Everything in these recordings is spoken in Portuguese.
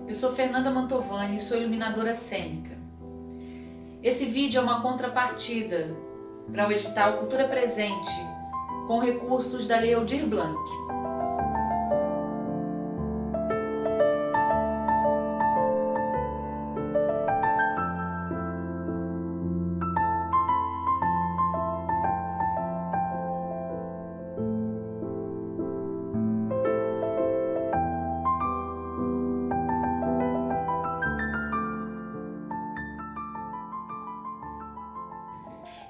eu sou Fernanda Mantovani e sou iluminadora cênica. Esse vídeo é uma contrapartida para o edital Cultura Presente com recursos da Lei Aldir Blanc.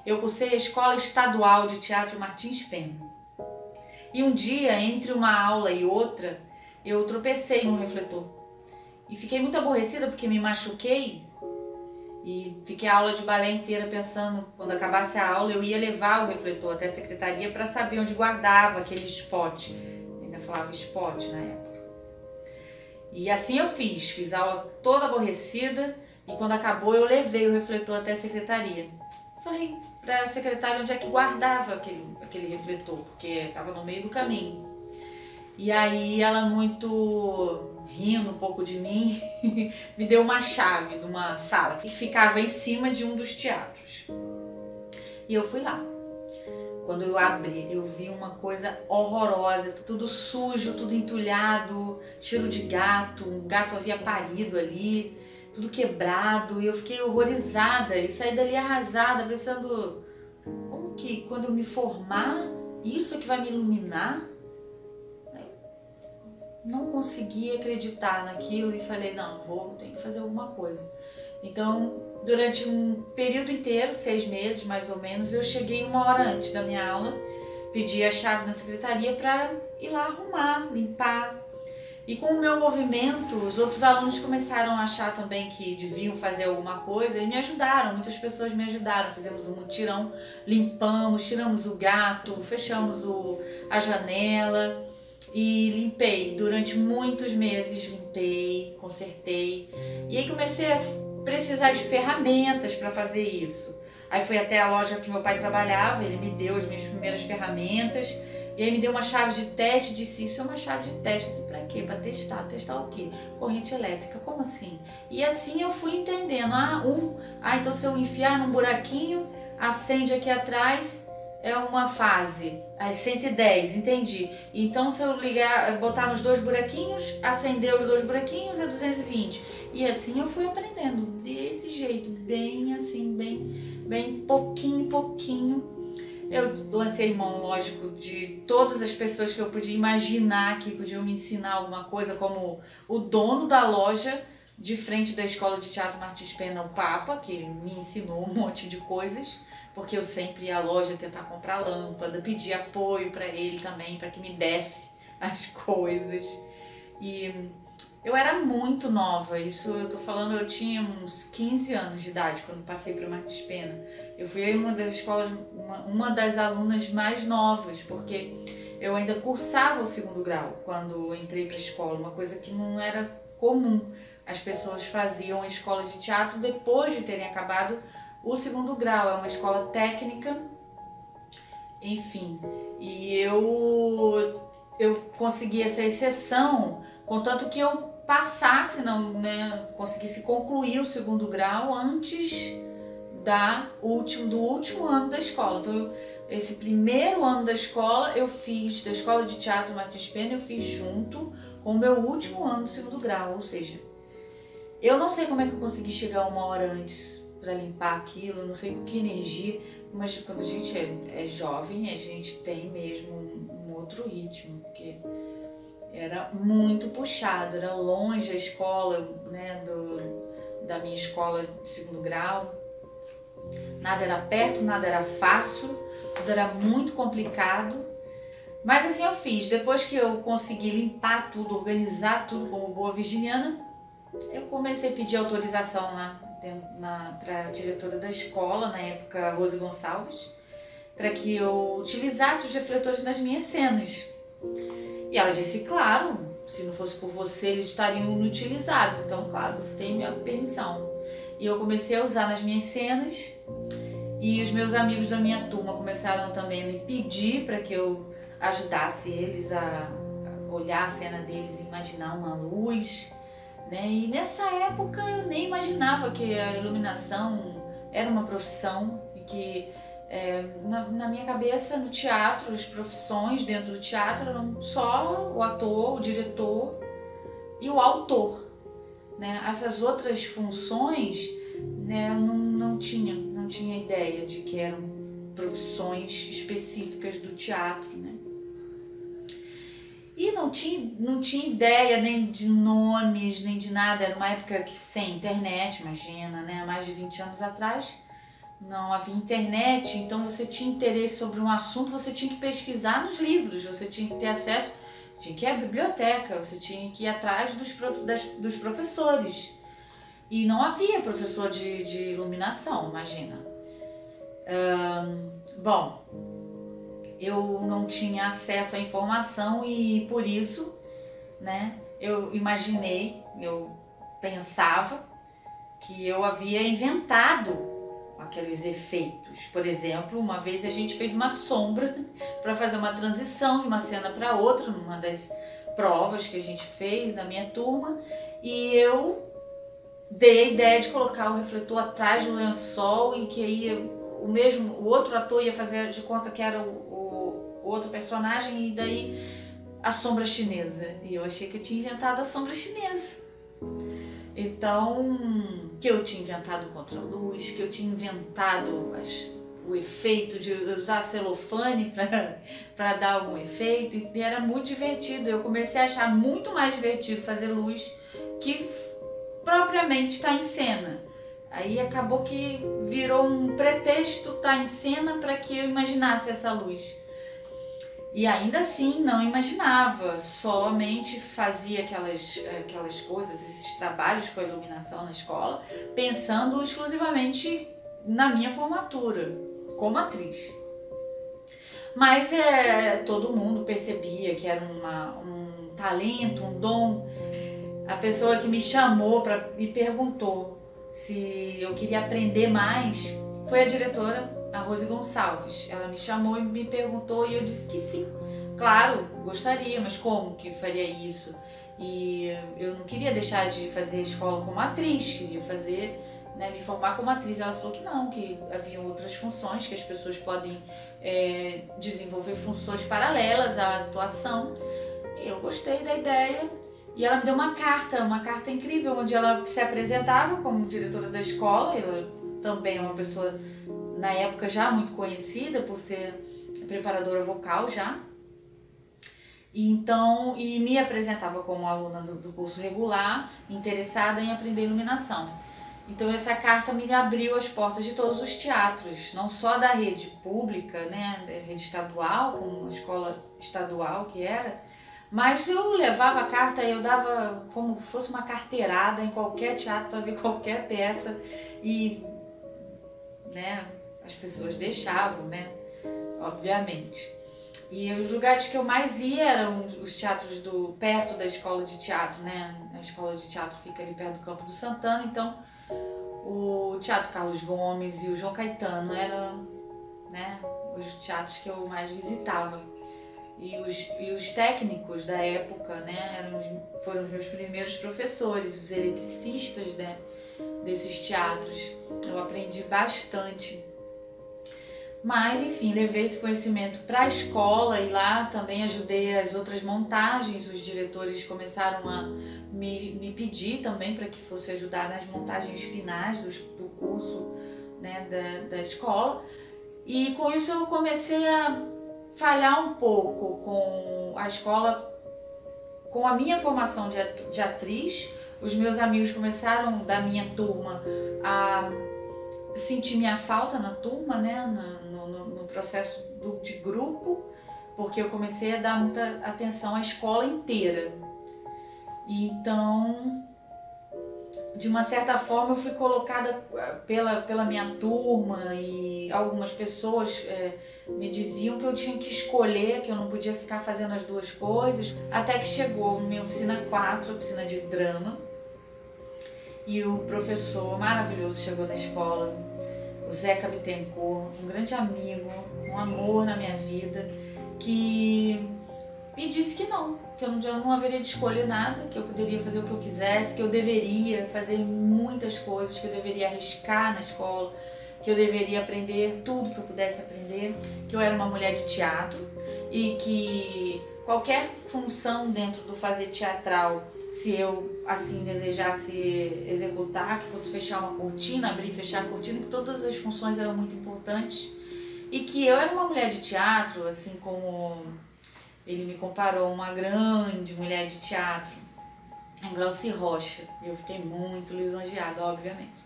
Eu cursei a Escola Estadual de Teatro Martins Pena. E um dia, entre uma aula e outra, eu tropecei num refletor. E fiquei muito aborrecida porque me machuquei. E fiquei a aula de balé inteira pensando, quando acabasse a aula, eu ia levar o refletor até a secretaria para saber onde guardava aquele spot. Eu ainda falava spot na época. E assim eu fiz a aula toda aborrecida e quando acabou eu levei o refletor até a secretaria. Falei para a secretária onde é que guardava aquele refletor, porque estava no meio do caminho. E aí ela, muito rindo um pouco de mim, me deu uma chave de uma sala que ficava em cima de um dos teatros. E eu fui lá. Quando eu abri, eu vi uma coisa horrorosa, tudo sujo, tudo entulhado, cheiro de gato, um gato havia parido ali, tudo quebrado, e eu fiquei horrorizada e saí dali arrasada, pensando, como que quando eu me formar, isso é que vai me iluminar? Não consegui acreditar naquilo e falei, não, tenho que fazer alguma coisa. Então, durante um período inteiro, 6 meses mais ou menos, eu cheguei 1 hora antes da minha aula, pedi a chave na secretaria para ir lá arrumar, limpar. E com o meu movimento, os outros alunos começaram a achar também que deviam fazer alguma coisa e me ajudaram, muitas pessoas me ajudaram. Fizemos um mutirão, limpamos, tiramos o gato, fechamos a janela e limpei. Durante muitos meses limpei, consertei. E aí comecei a precisar de ferramentas para fazer isso. Aí fui até a loja que meu pai trabalhava, ele me deu as minhas primeiras ferramentas. E aí me deu uma chave de teste, disse, isso é uma chave de teste. Pra quê? Pra testar. Testar o quê? Corrente elétrica. Como assim? E assim eu fui entendendo. Então se eu enfiar num buraquinho, acende aqui atrás, é uma fase. Aí 110, entendi. Então se eu botar nos 2 buraquinhos, acender os 2 buraquinhos, é 220. E assim eu fui aprendendo. Desse jeito, bem assim, bem pouquinho em pouquinho. Eu lancei mão, lógico, de todas as pessoas que eu podia imaginar que podiam me ensinar alguma coisa, como o dono da loja de frente da Escola de Teatro Martins Pena, o Papa, que me ensinou um monte de coisas, porque eu sempre ia à loja tentar comprar lâmpada, pedir apoio para ele também, para que me desse as coisas. E eu era muito nova, isso eu tô falando, eu tinha uns 15 anos de idade quando passei para Martins Pena. Eu fui uma das escolas, uma das alunas mais novas, porque eu ainda cursava o 2º grau quando entrei para a escola, uma coisa que não era comum. As pessoas faziam a escola de teatro depois de terem acabado o 2º grau, é uma escola técnica, enfim. E eu consegui essa exceção, contanto que eu passasse, conseguisse concluir o 2º grau antes do último ano da escola. Então, esse primeiro ano da escola eu fiz, da Escola de Teatro Martins Pena, eu fiz junto com o meu último ano do 2º grau, ou seja, eu não sei como é que eu consegui chegar 1 hora antes para limpar aquilo, não sei com que energia, mas quando a gente é jovem, a gente tem mesmo um outro ritmo, porque era muito puxado, era longe a escola, da minha escola de 2º grau. Nada era perto, nada era fácil, tudo era muito complicado. Mas assim eu fiz. Depois que eu consegui limpar tudo, organizar tudo como boa virginiana, eu comecei a pedir autorização para a diretora da escola, na época, Rose Gonçalves, para que eu utilizasse os refletores nas minhas cenas. E ela disse, claro, se não fosse por você, eles estariam inutilizados. Então, claro, você tem minha permissão. E eu comecei a usar nas minhas cenas. E os meus amigos da minha turma começaram também a me pedir para que eu ajudasse eles a olhar a cena deles e imaginar uma luz, né? E nessa época eu nem imaginava que a iluminação era uma profissão e que na minha cabeça, no teatro, as profissões dentro do teatro eram só o ator, o diretor e o autor, né? Essas outras funções, né, eu não tinha ideia de que eram profissões específicas do teatro, né? E não tinha ideia nem de nomes, nem de nada. Era uma época que sem internet, imagina, né? Há mais de 20 anos atrás não havia internet, então você tinha interesse sobre um assunto, você tinha que pesquisar nos livros, você tinha que ter acesso, tinha que ir à biblioteca, você tinha que ir atrás dos professores. E não havia professor de iluminação, imagina. Bom, eu não tinha acesso à informação e por isso, né, eu pensava que eu havia inventado aqueles efeitos. Por exemplo, uma vez a gente fez uma sombra para fazer uma transição de uma cena para outra, numa das provas que a gente fez na minha turma, e eu dei a ideia de colocar o refletor atrás do lençol e que aí o outro ator ia fazer de conta que era o outro personagem e daí a sombra chinesa. E eu achei que eu tinha inventado a sombra chinesa. Então, que eu tinha inventado contra-luz, que eu tinha inventado o efeito de usar celofane para dar algum efeito, e era muito divertido. Eu comecei a achar muito mais divertido fazer luz que propriamente estar em cena. Aí acabou que virou um pretexto estar em cena para que eu imaginasse essa luz. E ainda assim não imaginava, somente fazia aquelas coisas, esses trabalhos com a iluminação na escola, pensando exclusivamente na minha formatura como atriz. Mas todo mundo percebia que era um talento, um dom. A pessoa que me chamou, me perguntou se eu queria aprender mais, foi a diretora, a Rose Gonçalves. Ela me chamou e me perguntou e eu disse que sim, claro, gostaria, mas como que faria isso? E eu não queria deixar de fazer escola como atriz, queria fazer, né, me formar como atriz. Ela falou que não, que havia outras funções, que as pessoas podem desenvolver funções paralelas à atuação. Eu gostei da ideia e ela me deu uma carta incrível, onde ela se apresentava como diretora da escola. Ela também é uma pessoa, na época, já muito conhecida por ser preparadora vocal já. Então, e me apresentava como aluna do curso regular, interessada em aprender iluminação. Então essa carta me abriu as portas de todos os teatros, não só da rede pública, né, da rede estadual, como uma escola estadual que era, mas eu levava a carta e eu dava como fosse uma carteirada em qualquer teatro para ver qualquer peça e, né, as pessoas deixavam, né, obviamente. E os lugares que eu mais ia eram os teatros perto da escola de teatro, né? A escola de teatro fica ali perto do Campo do Santana, então o Teatro Carlos Gomes e o João Caetano eram, né, os teatros que eu mais visitava. E os técnicos da época, né, foram os meus primeiros professores, os eletricistas, né, desses teatros. Eu aprendi bastante. Mas, enfim, levei esse conhecimento para a escola e lá também ajudei as outras montagens. Os diretores começaram a me pedir também para que fosse ajudar nas montagens finais do curso, né, da escola. E com isso eu comecei a falhar um pouco com a escola, com a minha formação de atriz. Os meus amigos começaram, da minha turma, a sentir minha falta na turma, né, no processo de grupo, porque eu comecei a dar muita atenção à escola inteira. Então, de uma certa forma, eu fui colocada pela minha turma e algumas pessoas me diziam que eu tinha que escolher, que eu não podia ficar fazendo as duas coisas, até que chegou minha oficina 4, oficina de drama, e o professor maravilhoso chegou na escola, o Zeca Bittencourt, um grande amigo, um amor na minha vida, que e disse que não, que eu não haveria de escolher nada, que eu poderia fazer o que eu quisesse, que eu deveria fazer muitas coisas, que eu deveria arriscar na escola, que eu deveria aprender tudo que eu pudesse aprender, que eu era uma mulher de teatro e que qualquer função dentro do fazer teatral, se eu assim desejasse executar, que fosse fechar uma cortina, abrir e fechar a cortina, que todas as funções eram muito importantes e que eu era uma mulher de teatro, assim como ele me comparou a uma grande mulher de teatro, a Glauci Rocha. Eu fiquei muito lisonjeada, obviamente.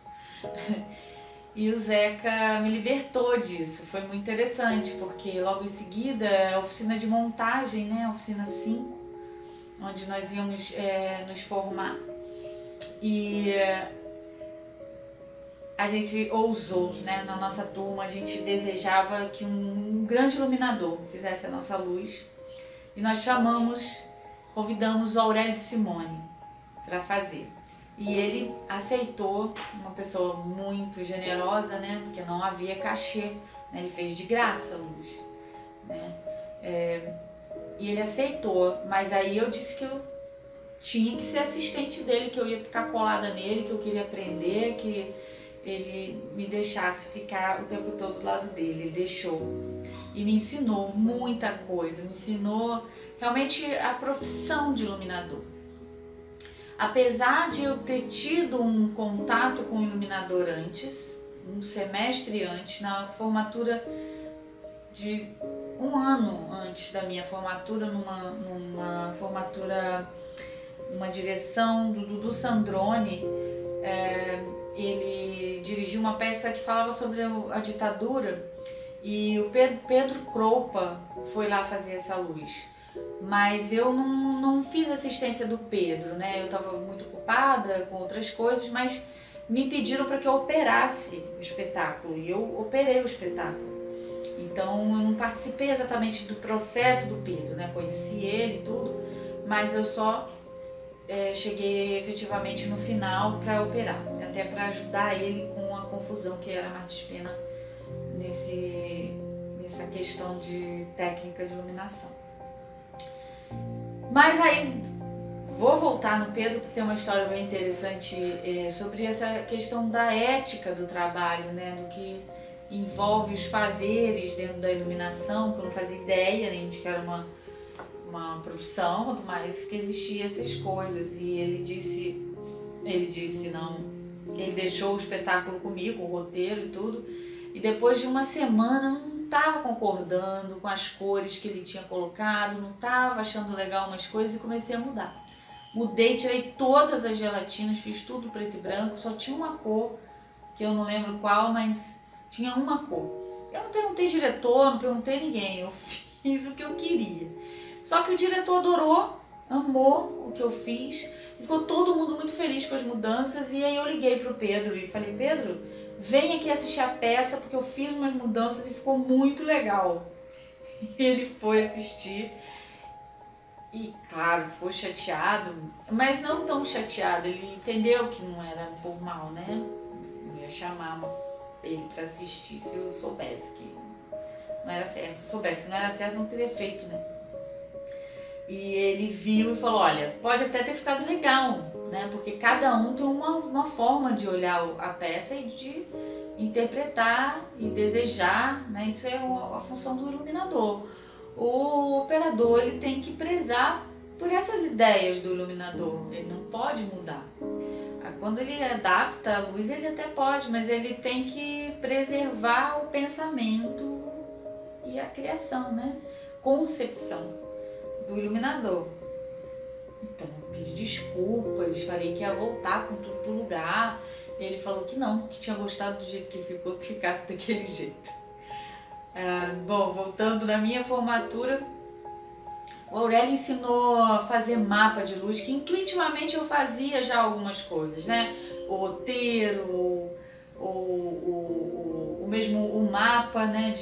E o Zeca me libertou disso, foi muito interessante, porque logo em seguida a oficina de montagem, né, a oficina 5, onde nós íamos nos formar. E a gente ousou, né, na nossa turma, a gente desejava que um grande iluminador fizesse a nossa luz. E nós convidamos o Aurélio de Simone para fazer. E ele aceitou, uma pessoa muito generosa, né? Porque não havia cachê, né? Ele fez de graça a luz, né? E ele aceitou, mas aí eu disse que eu tinha que ser assistente dele, que eu ia ficar colada nele, que eu queria aprender, que ele me deixasse ficar o tempo todo do lado dele. Ele deixou e me ensinou muita coisa, me ensinou realmente a profissão de iluminador. Apesar de eu ter tido um contato com o iluminador antes, um semestre antes, na formatura de um ano antes da minha formatura, numa formatura, numa direção do Dudu Sandrone, ele dirigiu uma peça que falava sobre a ditadura e o Pedro Cropa foi lá fazer essa luz. Mas eu não fiz assistência do Pedro, né? Eu estava muito ocupada com outras coisas, mas me pediram para que eu operasse o espetáculo e eu operei o espetáculo. Então eu não participei exatamente do processo do Pedro, né? Conheci ele e tudo, mas eu só cheguei efetivamente no final para operar, até para ajudar ele com a confusão que era a Martins Pena nessa questão de técnica de iluminação. Mas aí vou voltar no Pedro, porque tem uma história bem interessante sobre essa questão da ética do trabalho, né? Do que envolve os fazeres dentro da iluminação, que eu não fazia ideia nem de que era uma profissão, mas que existiam essas coisas. E ele deixou o espetáculo comigo, o roteiro e tudo, e depois de uma semana não estava concordando com as cores que ele tinha colocado, não estava achando legal umas coisas e comecei a mudar. Mudei, tirei todas as gelatinas, fiz tudo preto e branco, só tinha uma cor, que eu não lembro qual, mas tinha uma cor. Eu não perguntei diretor, não perguntei ninguém, eu fiz o que eu queria. Só que o diretor adorou, amou o que eu fiz, e ficou todo mundo muito feliz com as mudanças. E aí eu liguei pro Pedro e falei: Pedro, vem aqui assistir a peça porque eu fiz umas mudanças e ficou muito legal. Ele foi assistir e, claro, ficou chateado, mas não tão chateado. Ele entendeu que não era por mal, né? Eu ia chamar ele para assistir se eu soubesse que não era certo. Se eu soubesse que não era certo, não teria feito, né? E ele viu e falou: olha, pode até ter ficado legal, né? Porque cada um tem uma forma de olhar a peça e de interpretar e desejar, né? Isso é a função do iluminador. O operador, ele tem que prezar por essas ideias do iluminador, ele não pode mudar. Quando ele adapta a luz, ele até pode, mas ele tem que preservar o pensamento e a criação, né? Concepção do iluminador. Então eu pedi desculpas, falei que ia voltar com tudo pro lugar. Ele falou que não, que tinha gostado do jeito que ficou, que ficasse daquele jeito. Bom, voltando na minha formatura, o Aurélio ensinou a fazer mapa de luz, que intuitivamente eu fazia já algumas coisas, né? O roteiro, o mapa, né?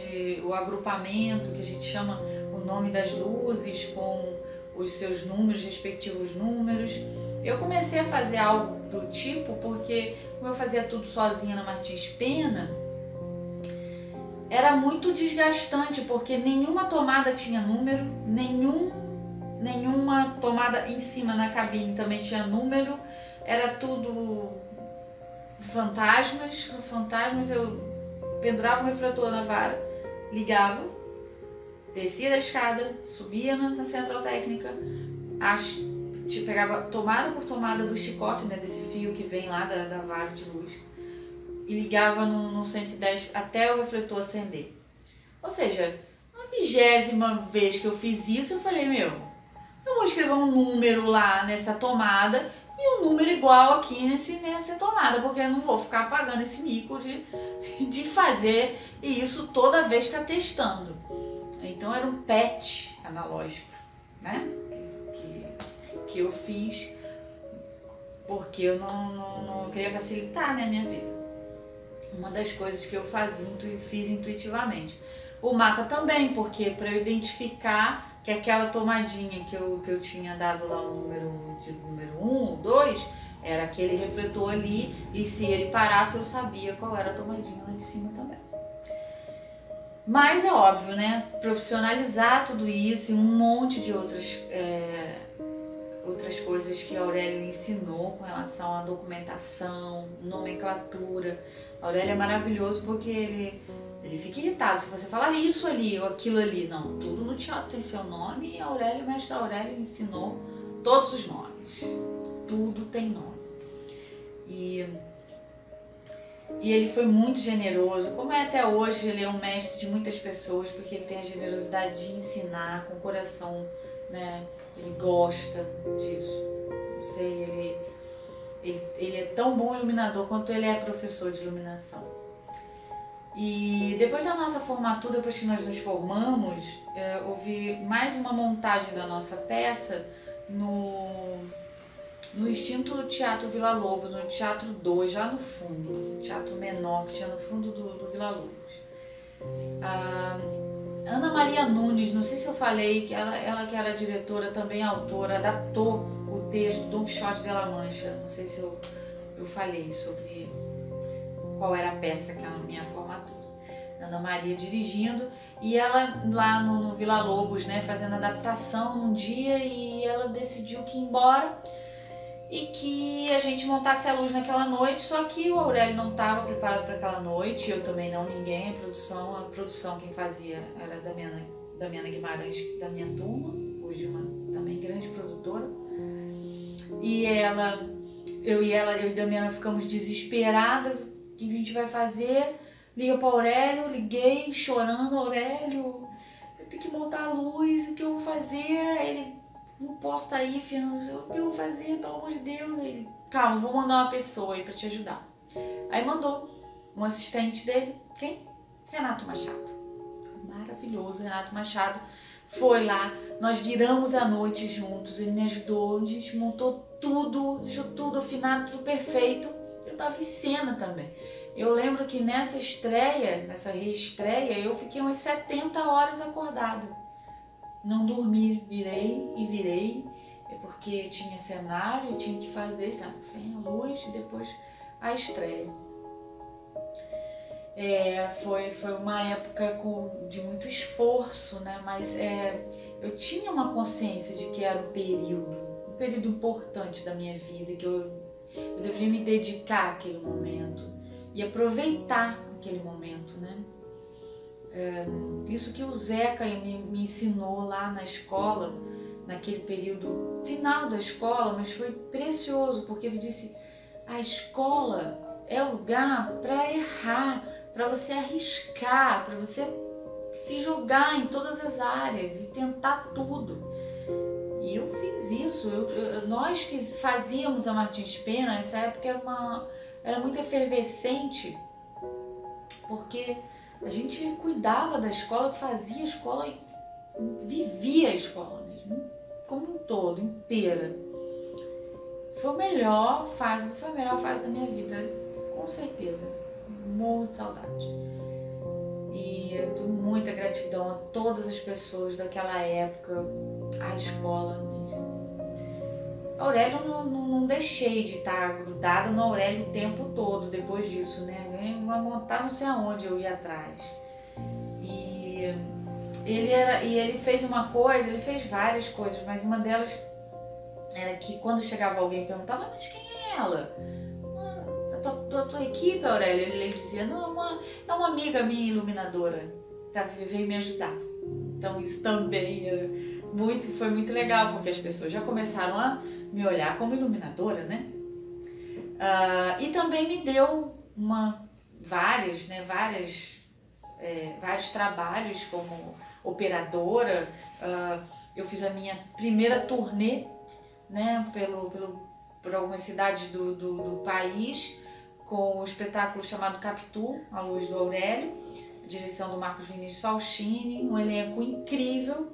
O agrupamento, que a gente chama o nome das luzes com os seus números, respectivos números. Eu comecei a fazer algo do tipo porque, como eu fazia tudo sozinha na Martins Pena, era muito desgastante, porque nenhuma tomada tinha número, nenhum nenhuma tomada em cima na cabine também tinha número, era tudo fantasmas. Eu pendurava o refletor na vara, ligava, descia da escada, subia na central técnica, pegava tomada por tomada do chicote, né, desse fio que vem lá da vara de luz, e ligava no 110 até o refletor acender. Ou seja, a 20ª vez que eu fiz isso, eu falei, eu vou escrever um número lá nessa tomada e um número igual aqui nessa tomada, porque eu não vou ficar pagando esse mico de fazer isso toda vez que tá testando. Então era um PET analógico, né? Que eu fiz porque eu não queria facilitar, né, a minha vida. Uma das coisas que eu fiz intuitivamente. O mapa também, porque para eu identificar que aquela tomadinha que eu tinha dado lá o número 1 ou 2, era aquele refletor ali, e se ele parasse eu sabia qual era a tomadinha lá de cima também. Mas é óbvio, né? Profissionalizar tudo isso e um monte de outras coisas que a Aurélio ensinou com relação à documentação, nomenclatura. A Aurélio é maravilhoso porque ele fica irritado se você falar isso ali ou aquilo ali. Não, tudo no teatro tem seu nome e o mestre Aurélio ensinou todos os nomes. Tudo tem nome. E ele foi muito generoso, como é até hoje. Ele é um mestre de muitas pessoas porque ele tem a generosidade de ensinar com o coração, né? Ele gosta disso. Não sei, ele é tão bom iluminador quanto ele é professor de iluminação. E depois da nossa formatura, depois que nós nos formamos, houve mais uma montagem da nossa peça no extinto Teatro Vila Lobos, no Teatro 2, já no fundo, teatro menor que tinha no fundo do Vila Lobos. Ana Maria Nunes, não sei se eu falei, que ela que era diretora, também autora, adaptou o texto Don Quixote de La Mancha. Não sei se eu falei sobre qual era a peça que era a minha formatura. Ana Maria dirigindo, e ela lá no Vila Lobos, né, fazendo adaptação um dia, e ela decidiu que ia embora e que a gente montasse a luz naquela noite, só que o Aurélio não estava preparado para aquela noite, eu também não, ninguém. A produção quem fazia era a Damiana Guimarães, da minha turma, hoje uma também grande produtora. E eu e Damiana ficamos desesperadas, o que a gente vai fazer? Liga para o Aurélio, liguei chorando, Aurélio, eu tenho que montar a luz, o que eu vou fazer? Ele, não posso estar aí, Fernando, o que eu vou fazer, pelo amor de Deus? Ele, calma, vou mandar uma pessoa aí para te ajudar. Aí mandou um assistente dele, quem? Renato Machado. Maravilhoso, Renato Machado foi lá, nós viramos a noite juntos, ele me ajudou, a gente montou tudo, deixou tudo afinado, tudo perfeito. Eu estava em cena também. Eu lembro que nessa reestreia, eu fiquei umas 70 horas acordada. Não dormi, virei, porque tinha cenário, tinha que fazer, tá, sem a luz, e depois a estreia. Foi uma época de muito esforço, né? Mas eu tinha uma consciência de que era um período importante da minha vida, que eu deveria me dedicar àquele momento e aproveitar aquele momento, né? Isso que o Zeca me ensinou lá na escola, naquele período final da escola, mas foi precioso, porque ele disse: a escola é o lugar para errar, para você arriscar, para você se jogar em todas as áreas e tentar tudo. E eu fiz isso. Nós fazíamos a Martins Pena, essa época era muito efervescente, porque a gente cuidava da escola, fazia a escola e vivia a escola mesmo, como um todo, inteira. Foi a melhor fase da minha vida, com certeza. Morro de saudade. E eu tenho muita gratidão a todas as pessoas daquela época, a escola mesmo. A Aurélio, não deixei de estar grudada no Aurélio o tempo todo depois disso, né? Vai montar não sei aonde eu ia atrás. E ele fez uma coisa, ele fez várias coisas, mas uma delas era que quando chegava alguém e perguntava, mas quem é ela? Da tua equipe, Aurélia? Ele dizia, não, é uma amiga minha iluminadora, veio me ajudar. Então isso também foi muito legal, porque as pessoas já começaram a me olhar como iluminadora, né? E também me deu vários trabalhos como operadora. Eu fiz a minha primeira turnê, né, por algumas cidades do país, com o espetáculo chamado Capitu, A Luz do Aurélio, direção do Marcos Vinícius Faustini, um elenco incrível,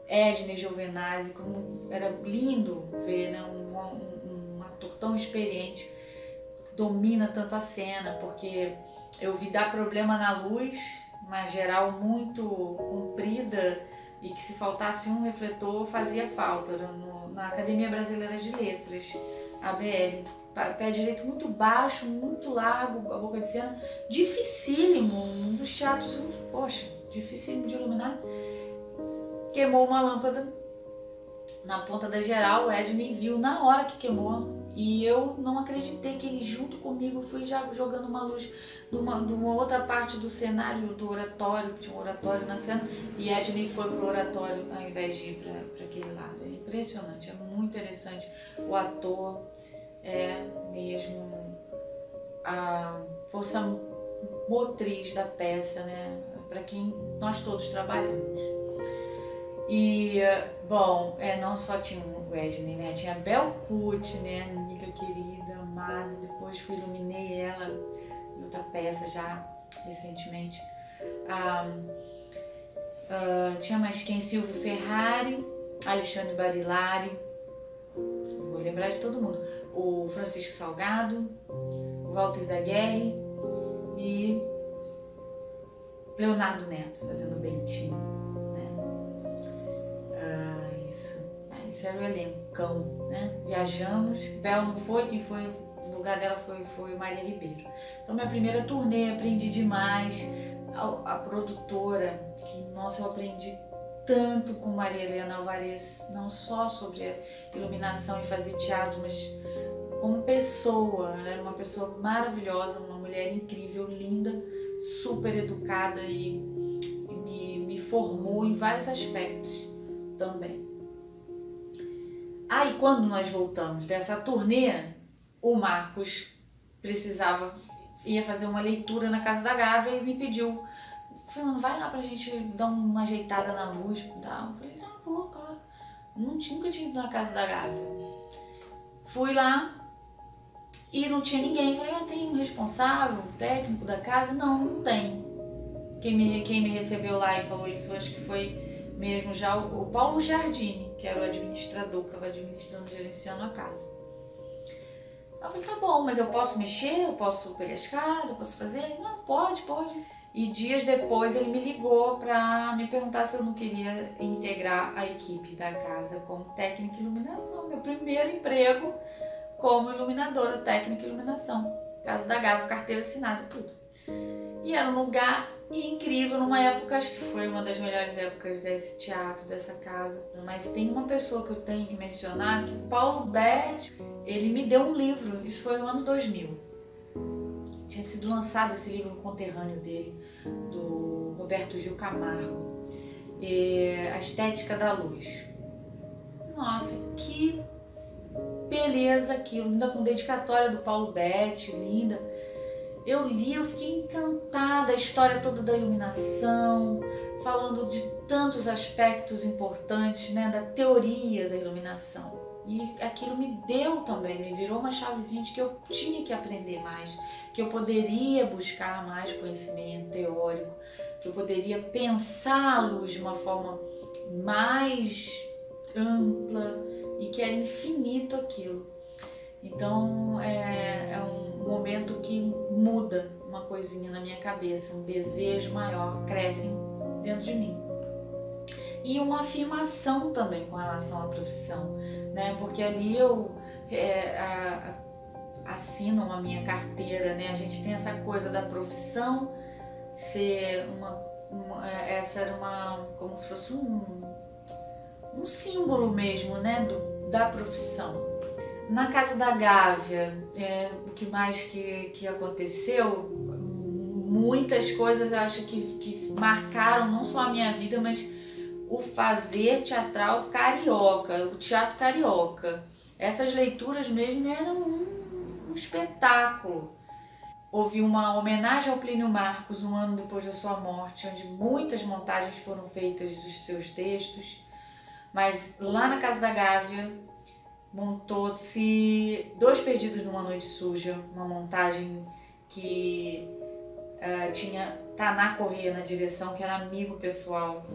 Ednei Giovenazzi, como era lindo ver, né, um ator tão experiente, domina tanto a cena, porque eu vi dar problema na luz, uma geral muito comprida, e que se faltasse um refletor fazia falta. Era na Academia Brasileira de Letras, ABL, pé direito muito baixo, muito largo, a boca de cena, dificílimo, um dos teatros, poxa, dificílimo de iluminar. Queimou uma lâmpada na ponta da geral, o Ednei viu na hora que queimou, e eu não acreditei que ele junto comigo foi já jogando uma luz de uma outra parte do cenário do oratório, que tinha um oratório na cena, e Ednei foi pro oratório ao invés de ir para aquele lado. É impressionante, é muito interessante. O ator é mesmo a força motriz da peça, né? Para quem nós todos trabalhamos. E, bom, não só tinha o Ednei, né? Tinha a Bel Cut, né? Amiga querida, amada. Depois iluminei ela em outra peça já recentemente. Tinha mais quem? Silvio Ferrari, Alexandre Barilari, vou lembrar de todo mundo. O Francisco Salgado, o Walter Daguerre e Leonardo Neto fazendo Bentinho, né? Isso era o elencão, né? Viajamos, Bel não foi, quem foi no lugar dela foi Maria Ribeiro. Então minha primeira turnê, aprendi demais. A produtora, que nossa, eu aprendi tanto com Maria Helena Alvarez, não só sobre a iluminação e fazer teatro, mas como pessoa. Ela era uma pessoa maravilhosa, uma mulher incrível, linda, super educada e me formou em vários aspectos também. Aí quando nós voltamos dessa turnê, o Marcos ia fazer uma leitura na Casa da Gávea e me pediu, falando, vai lá pra gente dar uma ajeitada na luz. Eu falei, vou, claro. Nunca tinha ido na Casa da Gávea. Fui lá e não tinha ninguém. Falei, tem um responsável, um técnico da casa? Não tem. Quem me recebeu lá e falou isso, acho que foi mesmo já o Paulo Giardini, que era o administrador, que estava administrando, gerenciando a casa. Eu falei, tá bom, mas eu posso mexer? Eu posso pegar a escada? Eu posso fazer? Ele, não, pode. E dias depois ele me ligou para me perguntar se eu não queria integrar a equipe da casa como técnica de iluminação. Meu primeiro emprego como iluminadora, técnica de iluminação. Casa da Gávea, carteira assinada, tudo. E era um lugar incrível, numa época, acho que foi uma das melhores épocas desse teatro, dessa casa. Mas tem uma pessoa que eu tenho que mencionar, que o Paulo Betti, ele me deu um livro, isso foi no ano 2000. Tinha sido lançado esse livro no conterrâneo dele, do Roberto Gil Camargo, A Estética da Luz. Nossa, que beleza aquilo, ainda com dedicatória do Paulo Betti, linda. Eu li, eu fiquei encantada, a história toda da iluminação, falando de tantos aspectos importantes, né, da teoria da iluminação. E aquilo me deu também, me virou uma chavezinha de que eu tinha que aprender mais, que eu poderia buscar mais conhecimento teórico, que eu poderia pensar a luz de uma forma mais ampla e que era infinito aquilo. Então é um momento que muda uma coisinha na minha cabeça, um desejo maior cresce dentro de mim. E uma afirmação também com relação à profissão, né? Porque ali eu assino a minha carteira, né? A gente tem essa coisa da profissão ser essa era como se fosse um símbolo mesmo, né, da profissão. Na Casa da Gávea, o que mais que aconteceu, muitas coisas eu acho que marcaram não só a minha vida, mas o fazer teatral carioca, o teatro carioca. Essas leituras mesmo eram um espetáculo. Houve uma homenagem ao Plínio Marcos um ano depois da sua morte, onde muitas montagens foram feitas dos seus textos. Mas lá na Casa da Gávea montou-se Dois Perdidos numa Noite Suja, uma montagem que tinha Taná Corrêa na direção, que era amigo pessoal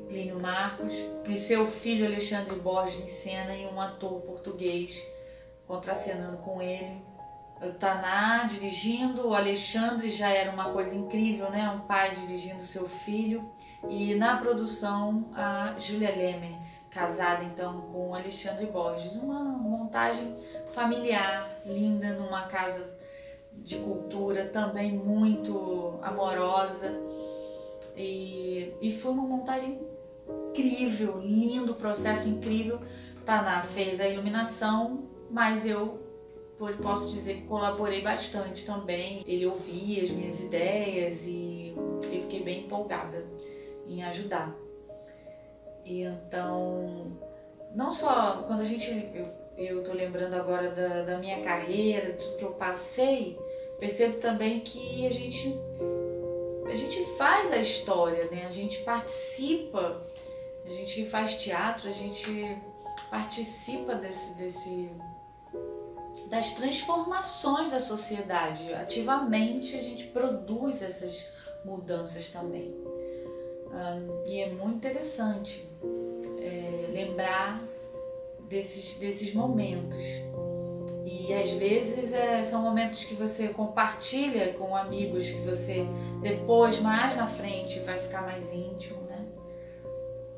Plínio Marcos, e seu filho Alexandre Borges em cena, e um ator português contracenando com ele. O Taná dirigindo, o Alexandre já era uma coisa incrível, né? Um pai dirigindo seu filho. E na produção a Júlia Lemens, casada então com o Alexandre Borges. Uma montagem familiar, linda, numa casa de cultura, também muito amorosa. E foi uma montagem incrível, lindo, processo incrível. Taná fez a iluminação, mas eu posso dizer que colaborei bastante também. Ele ouvia as minhas ideias e eu fiquei bem empolgada em ajudar. E então, não só quando eu tô lembrando agora da minha carreira, tudo que eu passei, percebo também que a gente faz a história, né? A gente participa, a gente que faz teatro, a gente participa das transformações da sociedade. Ativamente a gente produz essas mudanças também. E é muito interessante lembrar desses momentos. E às vezes são momentos que você compartilha com amigos que você depois, mais na frente, vai ficar mais íntimo, né?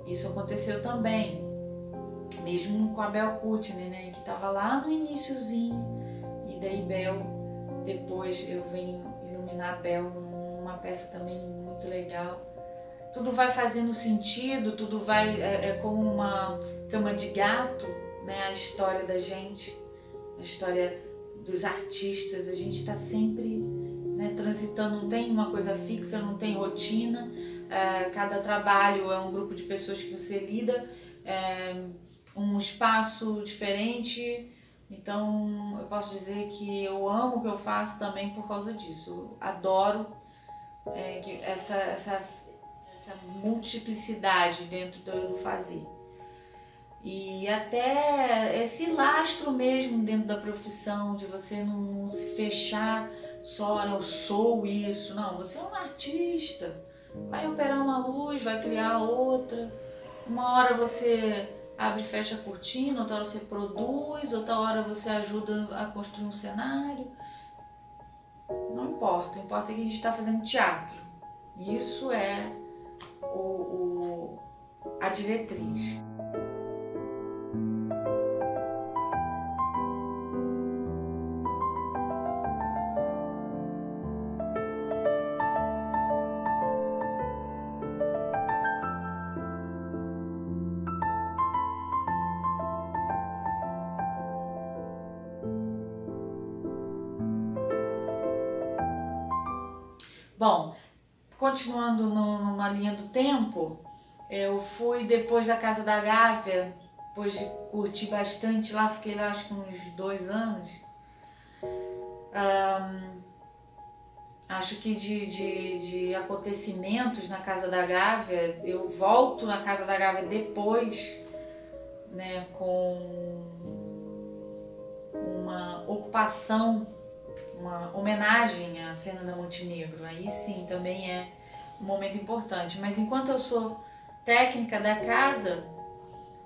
Isso aconteceu também, mesmo com a Bel Kutner, né? Que estava lá no iniciozinho, e daí Bel, depois eu venho iluminar a Bel numa peça também muito legal. Tudo vai fazendo sentido, tudo vai, é como uma cama de gato, né? A história da gente, a história dos artistas, a gente está sempre, né, transitando, não tem uma coisa fixa, não tem rotina, cada trabalho é um grupo de pessoas que você lida, um espaço diferente. Então eu posso dizer que eu amo o que eu faço também por causa disso. Eu adoro essa multiplicidade dentro do fazer. E até esse lastro mesmo dentro da profissão, de você não se fechar só no show, isso. Não, você é um artista, vai operar uma luz, vai criar outra. Uma hora você abre e fecha a cortina, outra hora você produz, outra hora você ajuda a construir um cenário. Não importa, o importante é que a gente está fazendo teatro. Isso é a diretriz. Bom, continuando numa linha do tempo, eu fui depois da Casa da Gávea, depois de curtir bastante lá, fiquei lá acho que uns 2 anos. Acho que de acontecimentos na Casa da Gávea, eu volto na Casa da Gávea depois, né, com uma ocupação, uma homenagem a Fernanda Montenegro. Aí sim, também é um momento importante. Mas enquanto eu sou técnica da casa,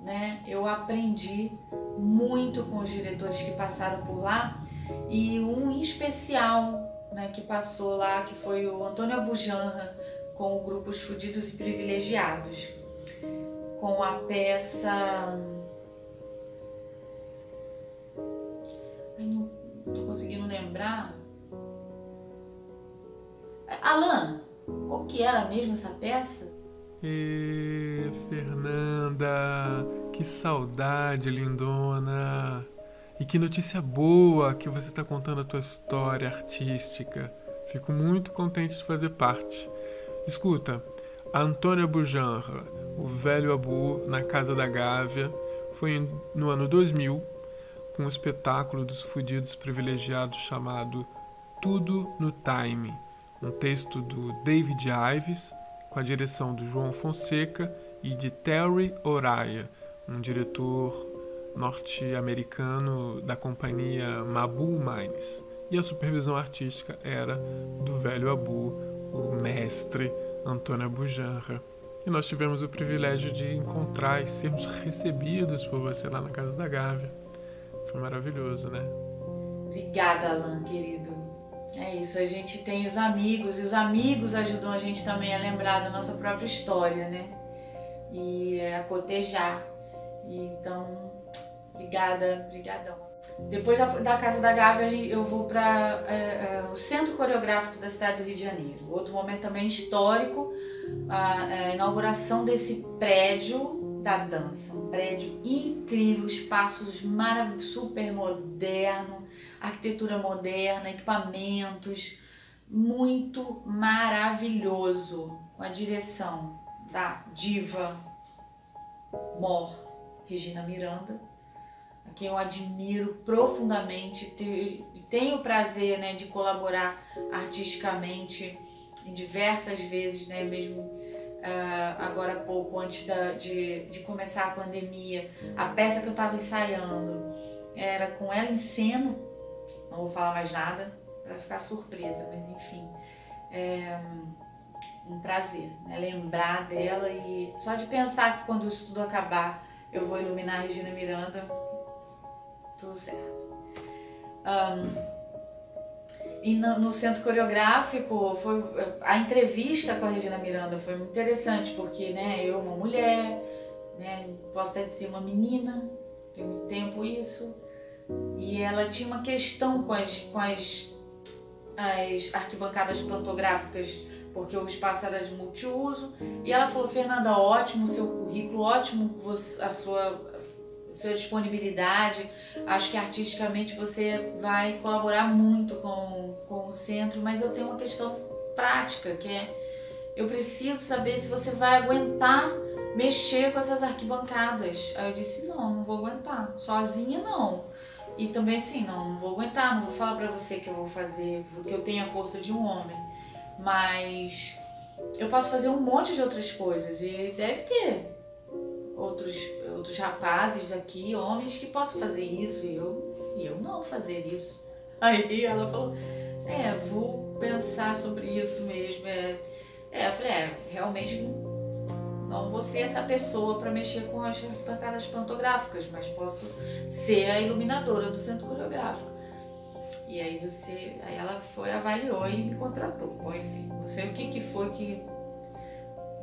né, eu aprendi muito com os diretores que passaram por lá, e um em especial, né, que passou lá, que foi o Antônio Abujanra, com o grupo Os Fudidos e Privilegiados, com a peça... Não tô conseguindo lembrar. Alain, Qual que era mesmo essa peça? Fernanda, que saudade, lindona! E que notícia boa que você está contando a tua história artística. Fico muito contente de fazer parte. Escuta, Antônia Bujanra, o velho Abu na Casa da Gávea, foi no ano 2000 com um espetáculo dos fudidos privilegiados chamado Tudo no Time, um texto do David Ives, com a direção do João Fonseca e de Terry O'Raya, um diretor norte-americano da companhia Mabul Mines. E a supervisão artística era do velho Abu, o mestre Antônio Bujanra. E nós tivemos o privilégio de encontrar e sermos recebidos por você lá na Casa da Gávea. Foi maravilhoso, né? Obrigada, Alan, querido. É isso, a gente tem os amigos, e os amigos ajudam a gente também a lembrar da nossa própria história, né? E a cotejar. E então, brigadão. Depois da Casa da Gávea, eu vou para o Centro Coreográfico da cidade do Rio de Janeiro. Outro momento também histórico, a inauguração desse prédio da dança. Um prédio incrível, espaços super moderno, arquitetura moderna, equipamentos, muito maravilhoso, com a direção da diva mor Regina Miranda, a quem eu admiro profundamente e tenho o prazer, né, de colaborar artisticamente em diversas vezes, né, mesmo agora há pouco, antes de começar a pandemia, a peça que eu estava ensaiando era com ela em cena. Não vou falar mais nada para ficar surpresa, mas enfim, é um prazer, né, lembrar dela, e só de pensar que quando isso tudo acabar eu vou iluminar a Regina Miranda, tudo certo. E no Centro Coreográfico, a entrevista com a Regina Miranda foi muito interessante, porque, né, eu, uma mulher, né, posso até dizer uma menina, tem muito tempo isso, e ela tinha uma questão com as arquibancadas pantográficas, porque o espaço era de multiuso, e ela falou: Fernanda, ótimo o seu currículo, ótimo a sua disponibilidade, acho que artisticamente você vai colaborar muito com o centro, mas eu tenho uma questão prática, que é: eu preciso saber se você vai aguentar mexer com essas arquibancadas. Aí eu disse: não vou aguentar, sozinha não. E também assim, não vou aguentar, não vou falar pra você que eu vou fazer, que eu tenho a força de um homem, mas eu posso fazer um monte de outras coisas, e deve ter outros rapazes aqui, homens, que possam fazer isso, e eu não fazer isso. Aí ela falou: vou pensar sobre isso mesmo. Eu falei: realmente não vou ser essa pessoa para mexer com as bancadas pantográficas, mas posso ser a iluminadora do Centro Coreográfico. E aí ela avaliou e me contratou. Bom, enfim, não sei o que foi que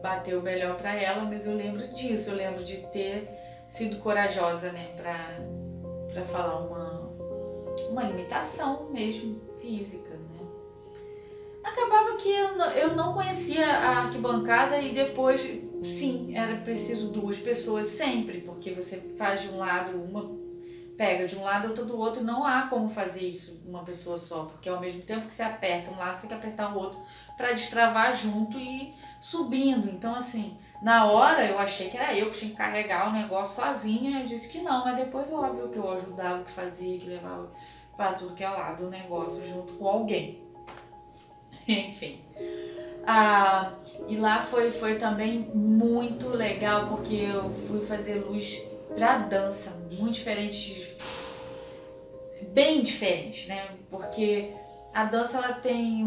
bateu melhor para ela, mas eu lembro disso, eu lembro de ter sido corajosa, né, para falar uma limitação mesmo física, né. Acabava que eu não conhecia a arquibancada, e depois, sim, era preciso duas pessoas sempre, porque você faz de um lado, uma pega de um lado, outra do outro, não há como fazer isso uma pessoa só, porque ao mesmo tempo que você aperta um lado, você quer apertar o outro para destravar junto e subindo. Então, assim, na hora eu achei que era eu que tinha que carregar o negócio sozinha, eu disse que não, mas depois óbvio que eu ajudava, que fazia, que levava para tudo que é lado o negócio junto com alguém. Enfim. E lá foi também muito legal, porque eu fui fazer luz pra dança, muito diferente, bem diferente, né? Porque a dança, ela tem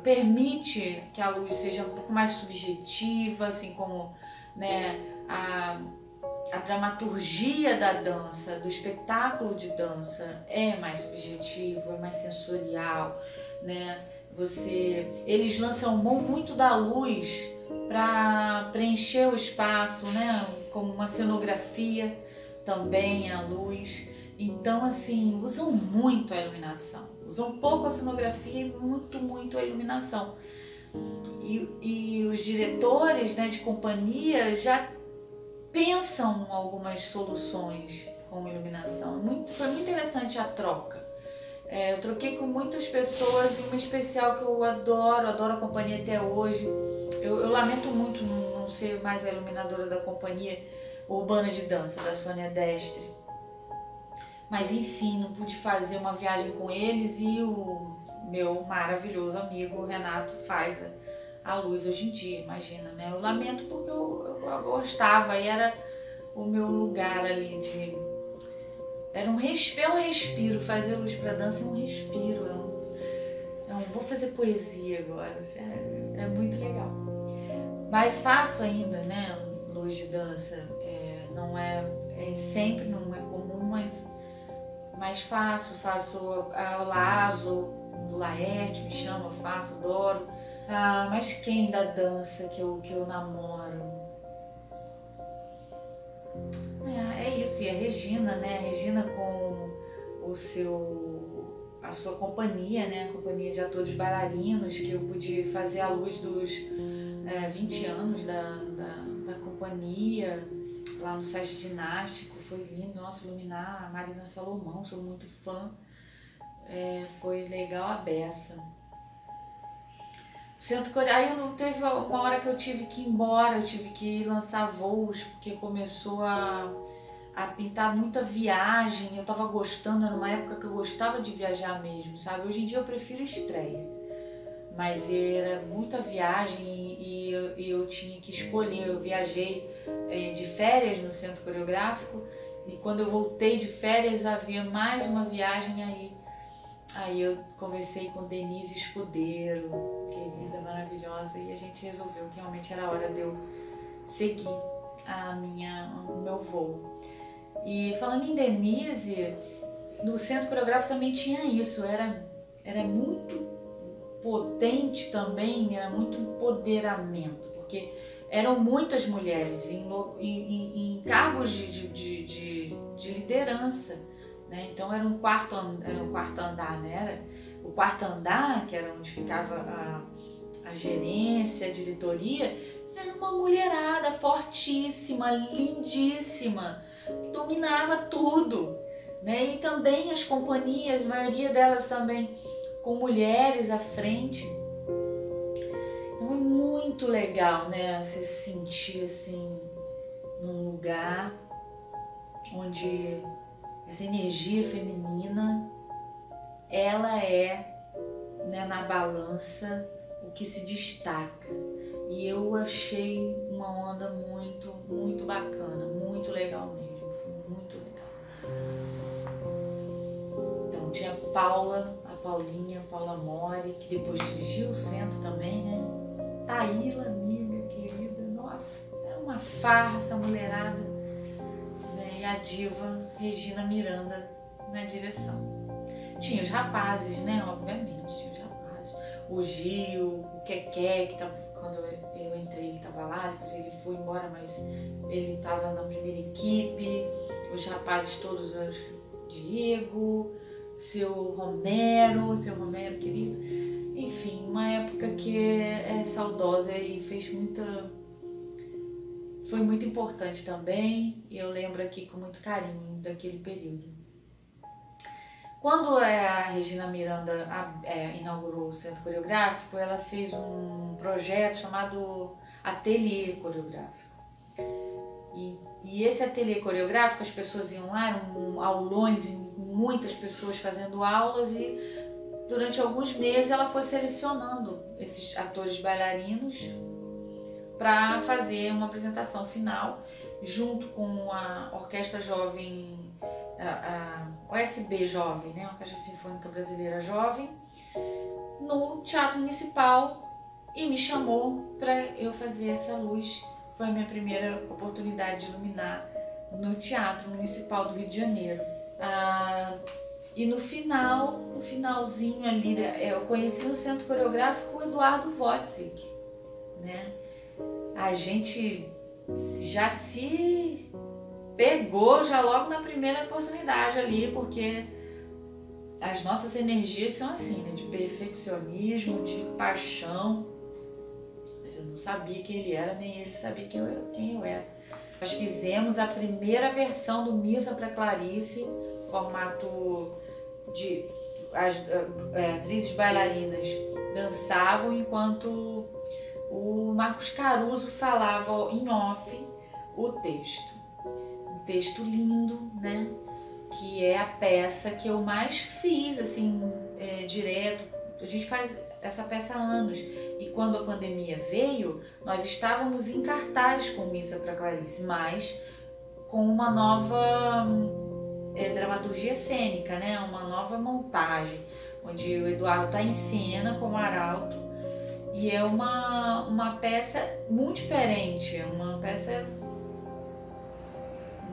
permite que a luz seja um pouco mais subjetiva, assim como, né, a dramaturgia da dança, do espetáculo de dança é mais subjetivo, é mais sensorial, né? Eles lançam mão muito da luz para preencher o espaço, né? Como uma cenografia também, a luz. Então, assim, usam muito a iluminação. Usam pouco a cenografia e muito a iluminação. E os diretores, né, de companhia já pensam algumas soluções com iluminação. Foi muito interessante a troca. Eu troquei com muitas pessoas, uma especial que eu adoro a companhia até hoje. Eu lamento muito não ser mais a iluminadora da companhia Urbana de Dança, da Sônia Destre. Mas enfim, não pude fazer uma viagem com eles e o meu maravilhoso amigo Renato faz a luz hoje em dia, imagina, né? Eu lamento porque eu gostava e era o meu lugar ali de... Era um respiro, fazer luz para dança é um respiro, vou fazer poesia agora, sério, é muito legal. Mas faço ainda, né, luz de dança, não é sempre, não é comum, mas faço o Lazo, do Laerte, me chama, faço, adoro. Mas quem da dança que eu namoro? É isso, e a Regina, né? A Regina com a sua companhia, né? A companhia de atores bailarinos, que eu pude fazer a luz dos 20 anos da companhia, lá no Sesc Ginástico, foi lindo, nossa, iluminar a Marina Salomão, sou muito fã, foi legal a beça. Aí teve uma hora que eu tive que ir embora, eu tive que lançar voos, porque começou a pintar muita viagem, eu tava gostando, era uma época que eu gostava de viajar mesmo, sabe? Hoje em dia eu prefiro estreia, mas era muita viagem e eu tinha que escolher. Eu viajei de férias no Centro Coreográfico e quando eu voltei de férias havia mais uma viagem aí eu conversei com Denise Escudeiro, querida, maravilhosa, e a gente resolveu que realmente era hora de eu seguir o meu voo. E falando em Denise, no Centro Coreográfico também tinha isso, era muito potente também, era muito empoderamento, porque eram muitas mulheres em cargos de liderança, né? Então era um quarto andar, né? O quarto andar, que era onde ficava a gerência, a diretoria, era uma mulherada fortíssima, lindíssima, dominava tudo, né? E também as companhias, a maioria delas também com mulheres à frente. Então é muito legal, né? Você se sentir assim num lugar onde essa energia feminina, ela né, na balança o que se destaca. E eu achei uma onda muito, muito bacana, muito legal mesmo, foi muito legal. Então tinha a Paulinha, Paula Mori, que depois dirigiu o centro também, né? Taíla, amiga, querida, nossa, é uma farra essa mulherada, né? E a diva Regina Miranda na direção. Tinha os rapazes, né? Obviamente, tinha os rapazes. O Gil, o Keké, que quando eu entrei ele estava lá, depois ele foi embora, mas ele estava na primeira equipe. Os rapazes todos, Diego, seu Romero querido. Enfim, uma época que é saudosa e foi muito importante também, e eu lembro aqui com muito carinho daquele período. Quando a Regina Miranda inaugurou o Centro Coreográfico, ela fez um projeto chamado Ateliê Coreográfico. E esse ateliê coreográfico, as pessoas iam lá, eram aulões, muitas pessoas fazendo aulas, e durante alguns meses ela foi selecionando esses atores bailarinos para fazer uma apresentação final junto com a Orquestra Jovem, a OSB Jovem, né? A Orquestra Sinfônica Brasileira Jovem, no Teatro Municipal, e me chamou para eu fazer essa luz. Foi a minha primeira oportunidade de iluminar no Teatro Municipal do Rio de Janeiro. E no finalzinho ali, eu conheci no Centro Coreográfico o Eduardo Wojcik, né? A gente já se pegou já logo na primeira oportunidade ali, porque as nossas energias são assim, né? De perfeccionismo, de paixão. Eu não sabia quem ele era, nem ele sabia quem eu era. Nós fizemos a primeira versão do Missa para Clarice, formato de as atrizes bailarinas dançavam enquanto o Marcos Caruso falava em off o texto. Um texto lindo, né? Que é a peça que eu mais fiz, assim, direto. A gente faz essa peça há anos. E quando a pandemia veio, nós estávamos em cartaz com Missa para Clarice, mas com uma nova dramaturgia cênica, né? Uma nova montagem, onde o Eduardo está em cena com o Arauto. E é uma peça muito diferente, é uma peça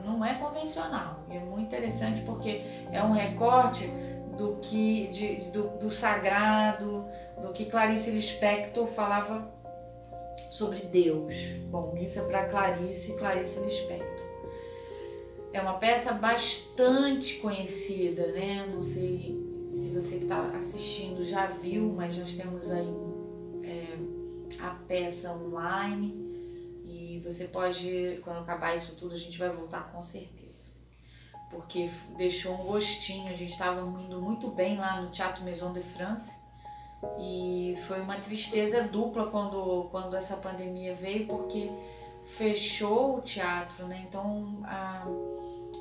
não é convencional. E é muito interessante porque é um recorte do sagrado, do que Clarice Lispector falava sobre Deus. Bom, Missa para Clarice, Clarice Lispector. É uma peça bastante conhecida, né? Não sei se você que está assistindo já viu, mas nós temos aí a peça online e você pode, quando acabar isso tudo, a gente vai voltar com certeza. Porque deixou um gostinho, a gente estava indo muito bem lá no Teatro Maison de France e foi uma tristeza dupla quando essa pandemia veio, porque fechou o teatro, né? Então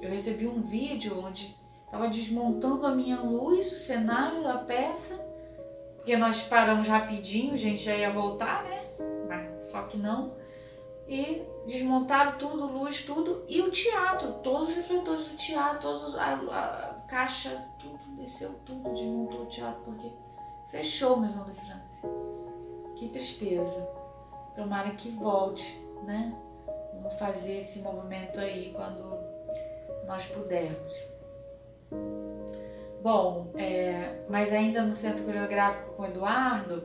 eu recebi um vídeo onde estava desmontando a minha luz, o cenário da peça, porque nós paramos rapidinho, a gente já ia voltar, né? Mas só que não. E desmontaram tudo, luz, tudo, e o teatro, todos os refletores do teatro, a caixa, tudo, desceu tudo, desmontou o teatro, porque fechou o Maison de France. Que tristeza. Tomara que volte, né? Vamos fazer esse movimento aí quando nós pudermos. Bom, mas ainda no Centro Coreográfico com o Eduardo,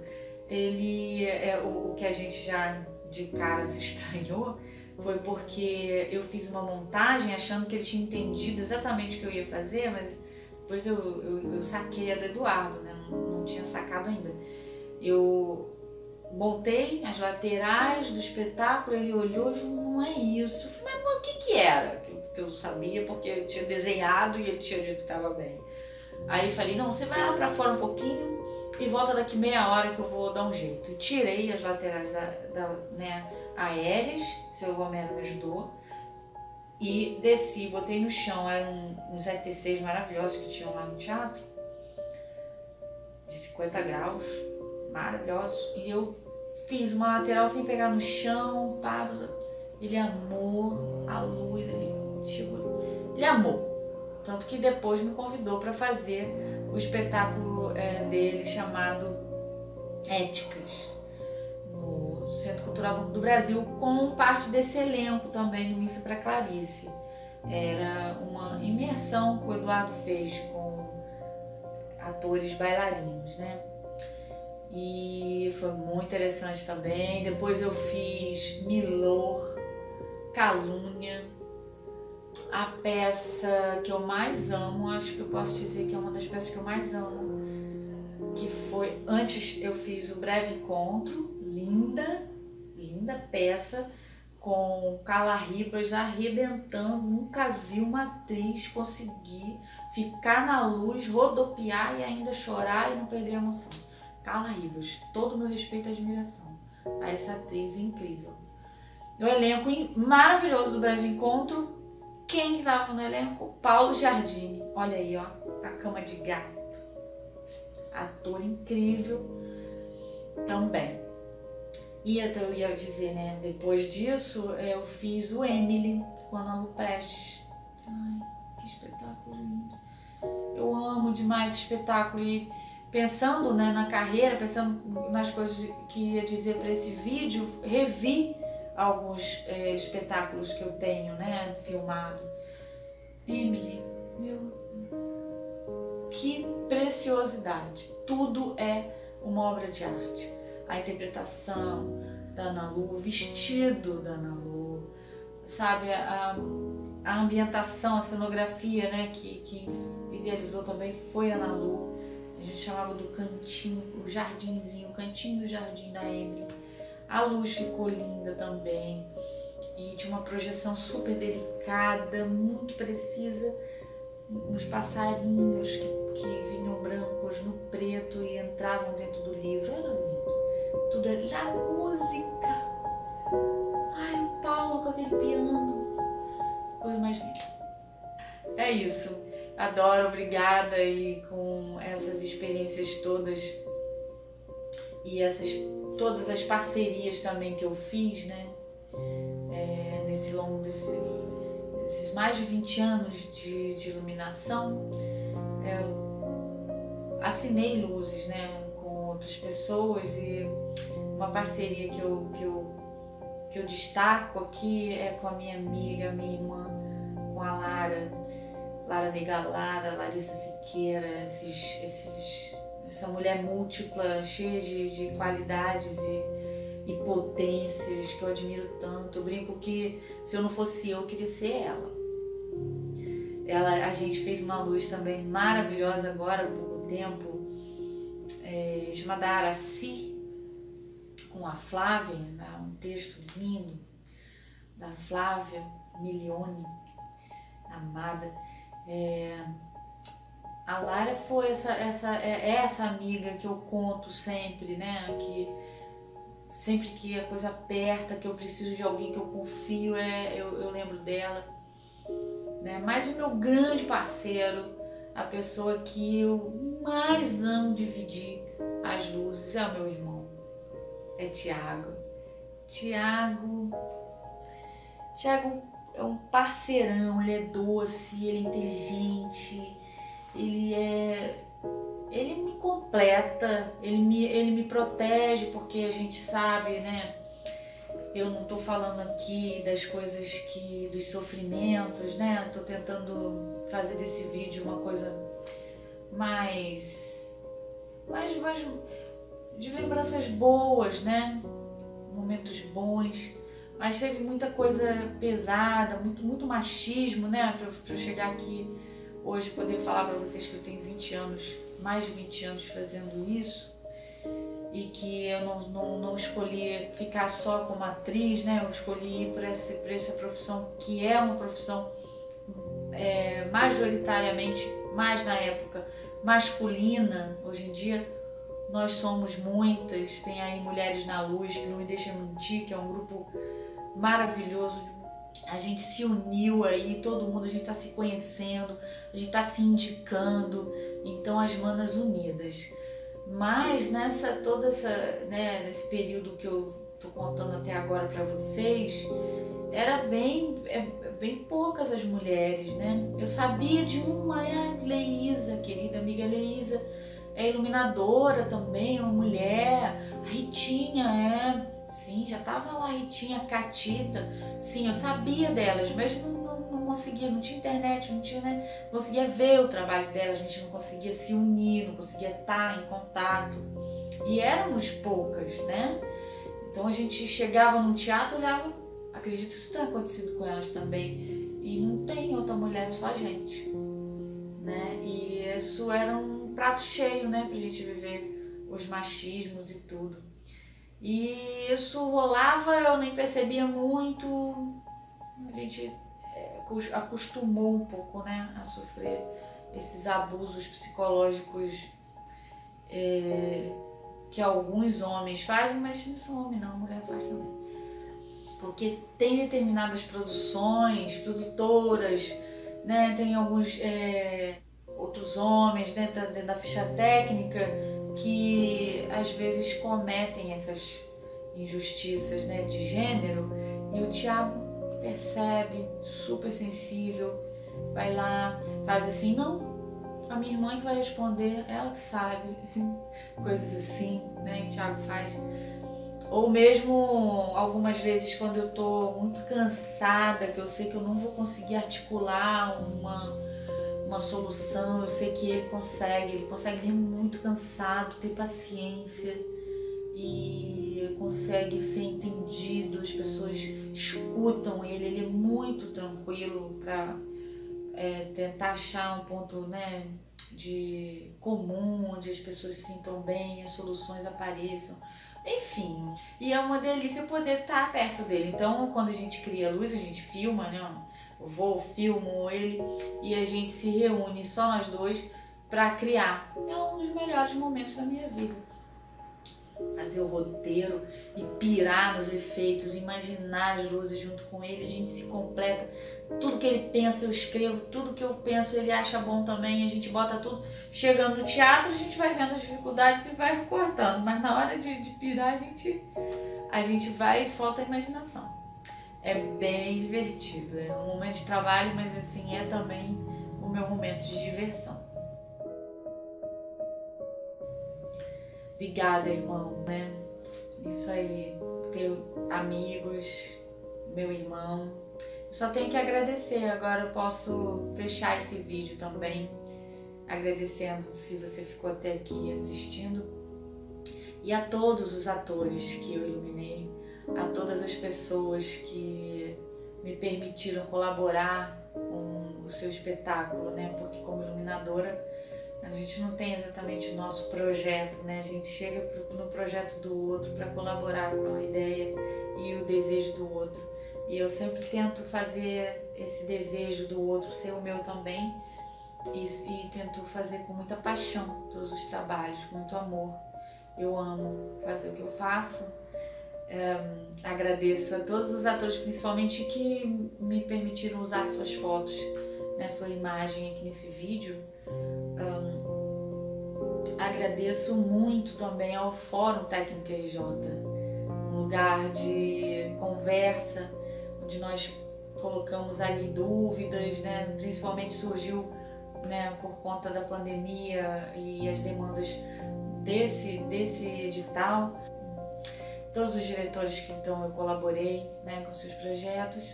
ele, o que a gente já de cara se estranhou foi porque eu fiz uma montagem achando que ele tinha entendido exatamente o que eu ia fazer, mas depois eu saquei a do Eduardo, né? Não tinha sacado ainda. Eu montei as laterais do espetáculo, ele olhou e falou, não é isso. Eu falei, mas o que era? Que eu sabia, porque eu tinha desenhado e ele tinha dito que estava bem. Aí falei, não, você vai lá pra fora um pouquinho e volta daqui meia hora que eu vou dar um jeito. E tirei as laterais né, aéreas, seu Homero me ajudou, e desci, botei no chão, eram uns ET6 maravilhosos que tinham lá no teatro, de 50 graus, maravilhosos, e eu fiz uma lateral sem pegar no chão, ele amou a luz, ele amou. Tanto que depois me convidou para fazer o espetáculo dele chamado Éticas, no Centro Cultural Banco do Brasil, com parte desse elenco também do Missa para Clarice. Era uma imersão que o Eduardo fez com atores bailarinos, né? E foi muito interessante também. Depois eu fiz Milor, Calúnia, a peça que eu mais amo, acho que eu posso dizer que é uma das peças que eu mais amo, que foi, antes eu fiz o Breve Encontro, linda peça, com Carla Ribas arrebentando, nunca vi uma atriz conseguir ficar na luz, rodopiar e ainda chorar e não perder a emoção. Carla Ribas, todo o meu respeito e admiração a essa atriz incrível. O elenco maravilhoso do Breve Encontro. Quem que estava no elenco? Paulo Giardini. Olha aí, ó, a cama de gato. Ator incrível também. E eu ia dizer, né, depois disso eu fiz o Emily com a Ana Lu Prestes. Ai, que espetáculo lindo. Eu amo demais esse espetáculo e pensando, né, na carreira, pensando nas coisas que ia dizer para esse vídeo, revi alguns espetáculos que eu tenho, né, filmado. Emily, que preciosidade. Tudo é uma obra de arte. A interpretação da Ana Lu, o vestido da Ana Lu, sabe, a ambientação, a cenografia, né, que idealizou também foi a Ana Lu. A gente chamava do cantinho, o jardinzinho, o cantinho do jardim da Emily. A luz ficou linda também e tinha uma projeção super delicada, muito precisa, nos passarinhos que vinham brancos no preto e entravam dentro do livro. Era lindo. Tudo ali. A música. Ai, o Paulo com aquele piano. Coisa mais linda. É isso. Adoro, obrigada. E com essas experiências todas e todas as parcerias também que eu fiz, né? Esses mais de 20 anos de iluminação, assinei luzes, né, com outras pessoas, e uma parceria que eu destaco aqui é com a minha amiga, minha irmã, com a Lara Negalara, Larissa Siqueira, essa mulher múltipla, cheia de qualidades e potências que eu admiro tanto. Eu brinco que se eu não fosse eu queria ser ela. A gente fez uma luz também maravilhosa agora há pouco tempo, chamada Araci, com a Flávia, né? Um texto lindo da Flávia Milione, amada. A Lara foi essa amiga que eu conto sempre, né? Que sempre que a coisa aperta, que eu preciso de alguém que eu confio, eu lembro dela, né? Mas o meu grande parceiro, a pessoa que eu mais amo dividir as luzes, é o meu irmão, é Tiago. Tiago é um parceirão, ele é doce, ele é inteligente, ele me completa, ele me protege, porque a gente sabe, né? Eu não tô falando aqui das coisas dos sofrimentos, né? Tô tentando fazer desse vídeo uma coisa mais de lembranças boas, né? Momentos bons. Mas teve muita coisa pesada, muito machismo, né? Pra eu chegar aqui hoje poder falar para vocês que eu tenho 20 anos, mais de 20 anos fazendo isso, e que eu não escolhi ficar só como atriz, né? Eu escolhi ir para essa profissão, que é uma profissão majoritariamente, mais na época, masculina. Hoje em dia nós somos muitas, tem aí Mulheres na Luz, que não me deixa mentir, que é um grupo maravilhoso. A gente se uniu aí, todo mundo, a gente está se conhecendo, a gente está se indicando, então as manas unidas. Mas nesse período que eu tô contando até agora para vocês, era bem poucas as mulheres, né? Eu sabia de uma, a Leísa, querida amiga Leísa, é iluminadora também, uma mulher. A Ritinha sim, já tava lá, a Ritinha, a Catita, sim, eu sabia delas, mas não conseguia, não tinha internet, não conseguia ver o trabalho delas, a gente não conseguia se unir, não conseguia estar em contato, e éramos poucas, né? Então a gente chegava num teatro, olhava, acredito que isso tenha acontecido com elas também, e não tem outra mulher, só a gente, né? E isso era um prato cheio, né, pra gente viver os machismos e tudo. E isso rolava, eu nem percebia muito, a gente acostumou um pouco, né, a sofrer esses abusos psicológicos que alguns homens fazem, mas não são homens não, a mulher faz também. Porque tem determinadas produções, produtoras, né, tem alguns outros homens dentro da ficha técnica que às vezes cometem essas injustiças, né, de gênero, e o Tiago percebe, super sensível, vai lá, faz assim, não, a minha irmã que vai responder, ela que sabe, coisas assim, né, que o Tiago faz. Ou mesmo algumas vezes quando eu tô muito cansada, que eu sei que eu não vou conseguir articular uma solução, eu sei que ele consegue mesmo muito cansado, ter paciência e consegue ser entendido, as pessoas escutam ele é muito tranquilo para tentar achar um ponto, né, de comum, onde as pessoas se sintam bem, as soluções apareçam. Enfim, e é uma delícia poder estar perto dele. Então, quando a gente cria luz, a gente filma, né? Eu vou, filmo ele e a gente se reúne só nós dois para criar. É um dos melhores momentos da minha vida. Fazer o roteiro e pirar nos efeitos, imaginar as luzes junto com ele, a gente se completa. Tudo que ele pensa eu escrevo, tudo que eu penso ele acha bom também, a gente bota tudo. Chegando no teatro a gente vai vendo as dificuldades e vai cortando, mas na hora de pirar a gente vai e solta a imaginação. É bem divertido, é um momento de trabalho, mas assim, é também o meu momento de diversão. Obrigada, irmão, né? Isso aí, ter amigos, meu irmão. Eu só tenho que agradecer. Agora eu posso fechar esse vídeo também, agradecendo se você ficou até aqui assistindo. E a todos os atores que eu iluminei, a todas as pessoas que me permitiram colaborar com o seu espetáculo, né? Porque como iluminadora, a gente não tem exatamente o nosso projeto, né? A gente chega no projeto do outro para colaborar com a ideia e o desejo do outro. E eu sempre tento fazer esse desejo do outro ser o meu também e tento fazer com muita paixão todos os trabalhos, com muito amor. Eu amo fazer o que eu faço. Agradeço a todos os atores, principalmente que me permitiram usar suas fotos, né, sua imagem aqui nesse vídeo. Agradeço muito também ao Fórum Técnico RJ, um lugar de conversa, onde nós colocamos ali dúvidas, né? Principalmente surgiu, né, por conta da pandemia e as demandas desse edital. Todos os diretores que então eu colaborei, né, com seus projetos.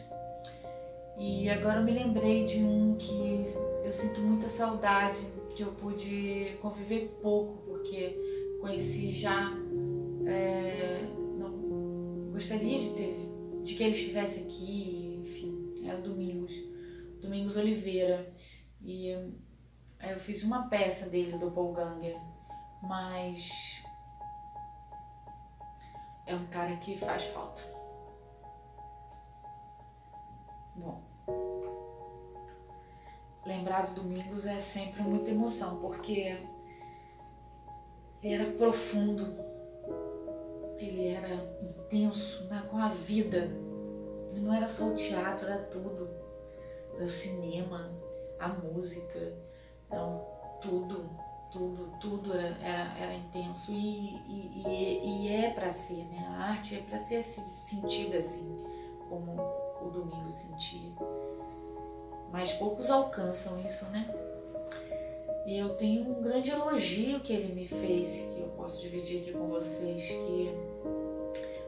E agora eu me lembrei de um que eu sinto muita saudade, que eu pude conviver pouco, porque conheci já, não gostaria de que ele estivesse aqui, enfim, é o Domingos Oliveira, e eu fiz uma peça dele, do Doppelganger, mas é um cara que faz falta. Bom, lembrar do Domingos é sempre muita emoção, porque ele era profundo, ele era intenso, né, com a vida. Não era só o teatro, era tudo. O cinema, a música, então, tudo era intenso e é para ser, né? A arte é para ser sentida assim, como o Domingos sentia. Mas poucos alcançam isso, né? E eu tenho um grande elogio que ele me fez, que eu posso dividir aqui com vocês, que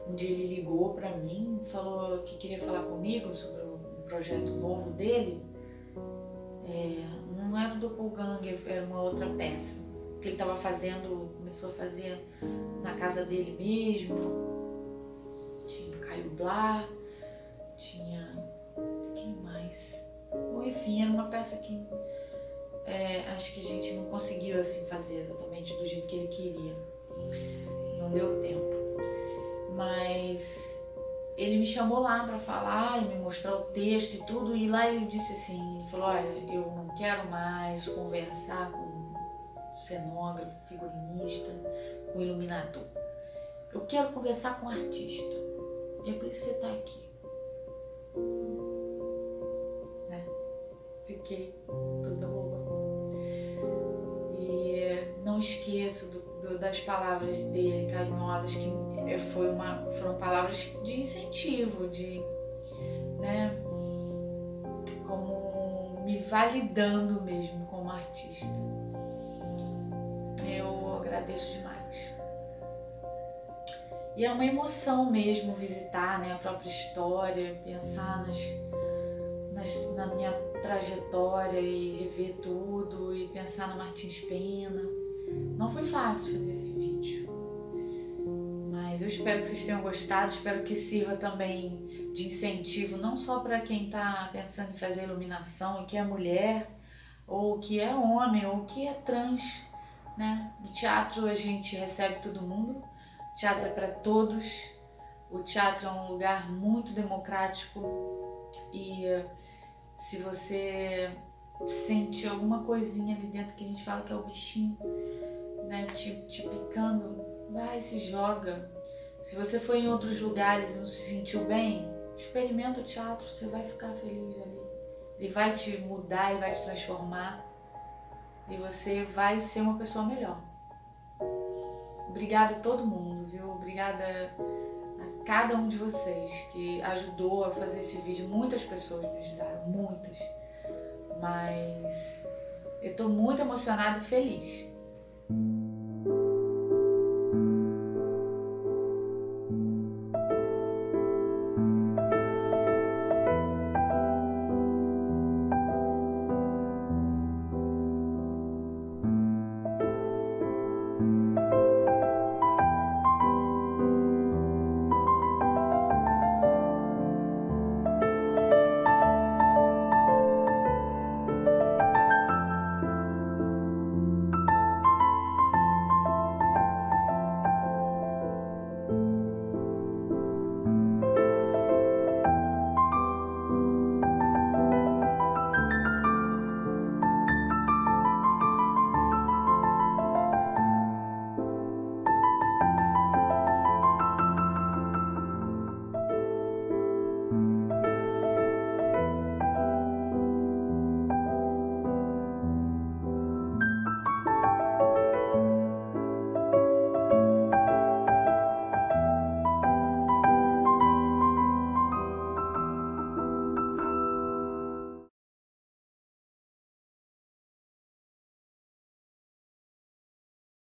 um dia ele ligou para mim, falou que queria falar comigo sobre um projeto novo dele. Não era o Doppelganger, era uma outra peça que ele estava fazendo, começou a fazer na casa dele mesmo. Tinha Caio Blá, tinha... quem mais? Ou enfim, era uma peça que acho que a gente não conseguiu assim fazer exatamente do jeito que ele queria. Não deu tempo. Mas ele me chamou lá para falar e me mostrar o texto e tudo, e lá ele disse assim, ele falou, olha, eu não quero mais conversar com cenógrafo, figurinista, com iluminador. Eu quero conversar com artista. E é por isso que você está aqui. Né? Fiquei toda boba. E não esqueço das palavras dele, carinhosas, que foram palavras de incentivo, né, como me validando mesmo como artista. Eu agradeço demais. E é uma emoção mesmo visitar, né, a própria história, pensar na minha trajetória e rever tudo, e pensar na Martins Pena. Não foi fácil fazer esse vídeo, mas eu espero que vocês tenham gostado, espero que sirva também de incentivo, não só para quem está pensando em fazer iluminação e que é mulher, ou que é homem, ou que é trans, né? No teatro a gente recebe todo mundo, Teatro é para todos. O teatro é um lugar muito democrático e se você sentir alguma coisinha ali dentro que a gente fala que é o bichinho, né, te picando, vai, se joga. Se você for em outros lugares e não se sentiu bem, experimenta o teatro, você vai ficar feliz ali. Ele vai te mudar e vai te transformar e você vai ser uma pessoa melhor. Obrigada a todo mundo, viu? Obrigada a cada um de vocês que ajudou a fazer esse vídeo. Muitas pessoas me ajudaram, muitas. Mas eu tô muito emocionada e feliz.